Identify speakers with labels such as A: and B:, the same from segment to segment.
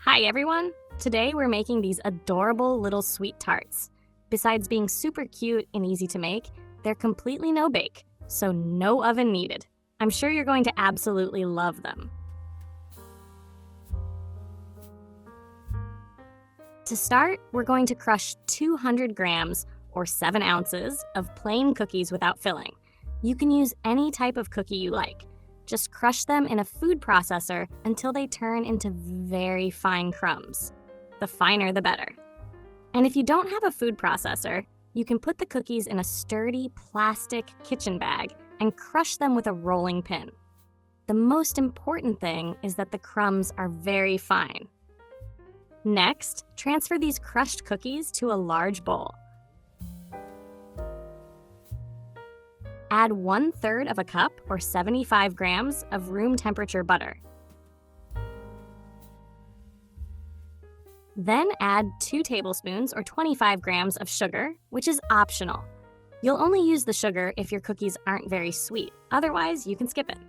A: Hi everyone! Today we're making these adorable little sweet tarts. Besides being super cute and easy to make, they're completely no-bake, so no oven needed. I'm sure you're going to absolutely love them. To start, we're going to crush 200 grams or 7 ounces of plain cookies without filling. You can use any type of cookie you like. Just crush them in a food processor until they turn into very fine crumbs. The finer, the better. And if you don't have a food processor, you can put the cookies in a sturdy plastic kitchen bag and crush them with a rolling pin. The most important thing is that the crumbs are very fine. Next, transfer these crushed cookies to a large bowl. Add 1/3 of a cup or 75 grams of room temperature butter. Then add 2 tablespoons or 25 grams of sugar, which is optional. You'll only use the sugar if your cookies aren't very sweet, otherwise you can skip it.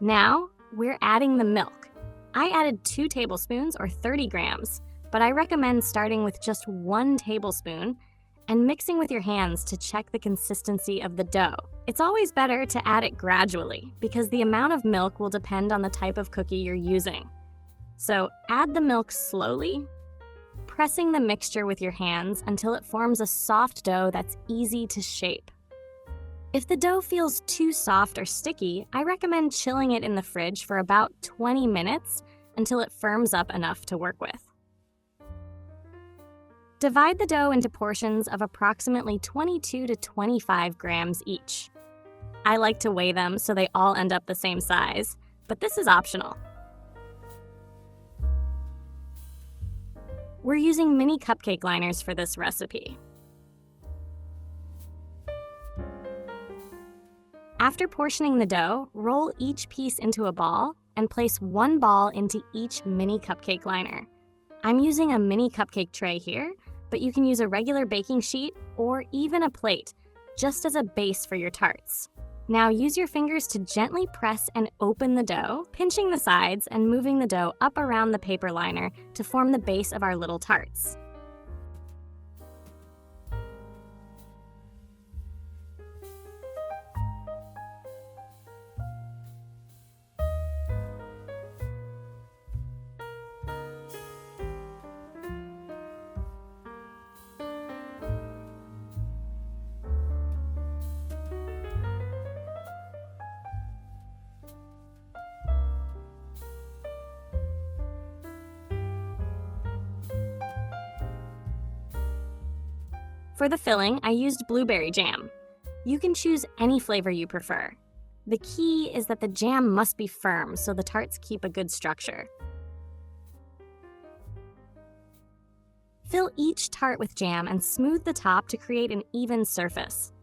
A: Now, we're adding the milk. I added 2 tablespoons or 30 grams, but I recommend starting with just 1 tablespoon and mixing with your hands to check the consistency of the dough. It's always better to add it gradually because the amount of milk will depend on the type of cookie you're using. So add the milk slowly, pressing the mixture with your hands until it forms a soft dough that's easy to shape. If the dough feels too soft or sticky, I recommend chilling it in the fridge for about 20 minutes until it firms up enough to work with. Divide the dough into portions of approximately 22 to 25 grams each. I like to weigh them so they all end up the same size, but this is optional. We're using mini cupcake liners for this recipe. After portioning the dough, roll each piece into a ball and place 1 ball into each mini cupcake liner. I'm using a mini cupcake tray here, but you can use a regular baking sheet or even a plate, just as a base for your tarts. Now use your fingers to gently press and open the dough, pinching the sides and moving the dough up around the paper liner to form the base of our little tarts. For the filling, I used blueberry jam. You can choose any flavor you prefer. The key is that the jam must be firm so the tarts keep a good structure. Fill each tart with jam and smooth the top to create an even surface.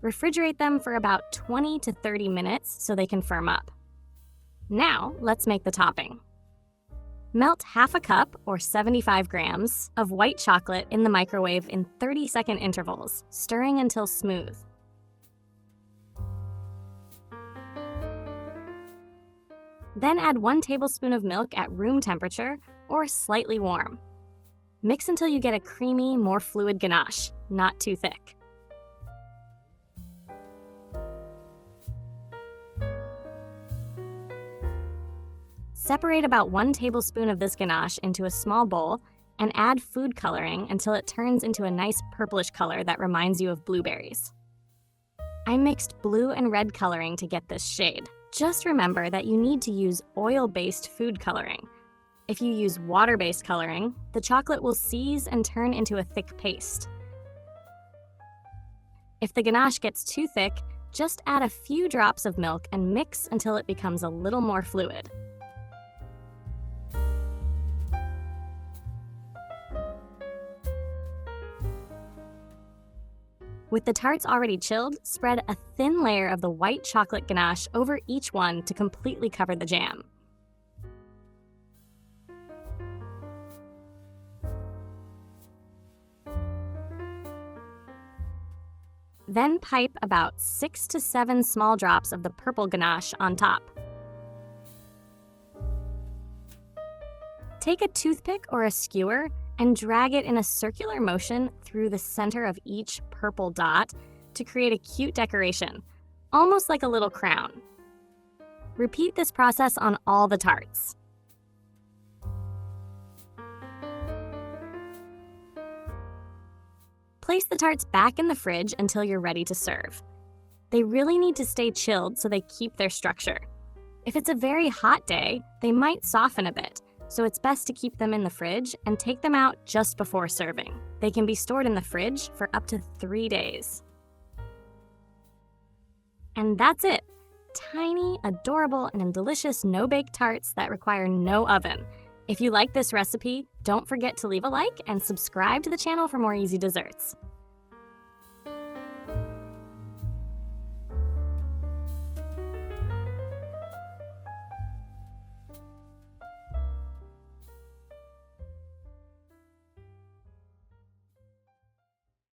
A: Refrigerate them for about 20 to 30 minutes so they can firm up. Now, let's make the topping. Melt half a cup, or 75 grams, of white chocolate in the microwave in 30-second intervals, stirring until smooth. Then add 1 tablespoon of milk at room temperature or slightly warm. Mix until you get a creamy, more fluid ganache, not too thick. Separate about 1 tablespoon of this ganache into a small bowl and add food coloring until it turns into a nice purplish color that reminds you of blueberries. I mixed blue and red coloring to get this shade. Just remember that you need to use oil-based food coloring. If you use water-based coloring, the chocolate will seize and turn into a thick paste. If the ganache gets too thick, just add a few drops of milk and mix until it becomes a little more fluid. With the tarts already chilled, spread a thin layer of the white chocolate ganache over each one to completely cover the jam. Then pipe about 6 to 7 small drops of the purple ganache on top. Take a toothpick or a skewer and drag it in a circular motion through the center of each purple dot to create a cute decoration, almost like a little crown. Repeat this process on all the tarts. Place the tarts back in the fridge until you're ready to serve. They really need to stay chilled so they keep their structure. If it's a very hot day, they might soften a bit, so it's best to keep them in the fridge and take them out just before serving. They can be stored in the fridge for up to 3 days. And that's it! Tiny, adorable, and delicious no-bake tarts that require no oven. If you like this recipe, don't forget to leave a like and subscribe to the channel for more easy desserts.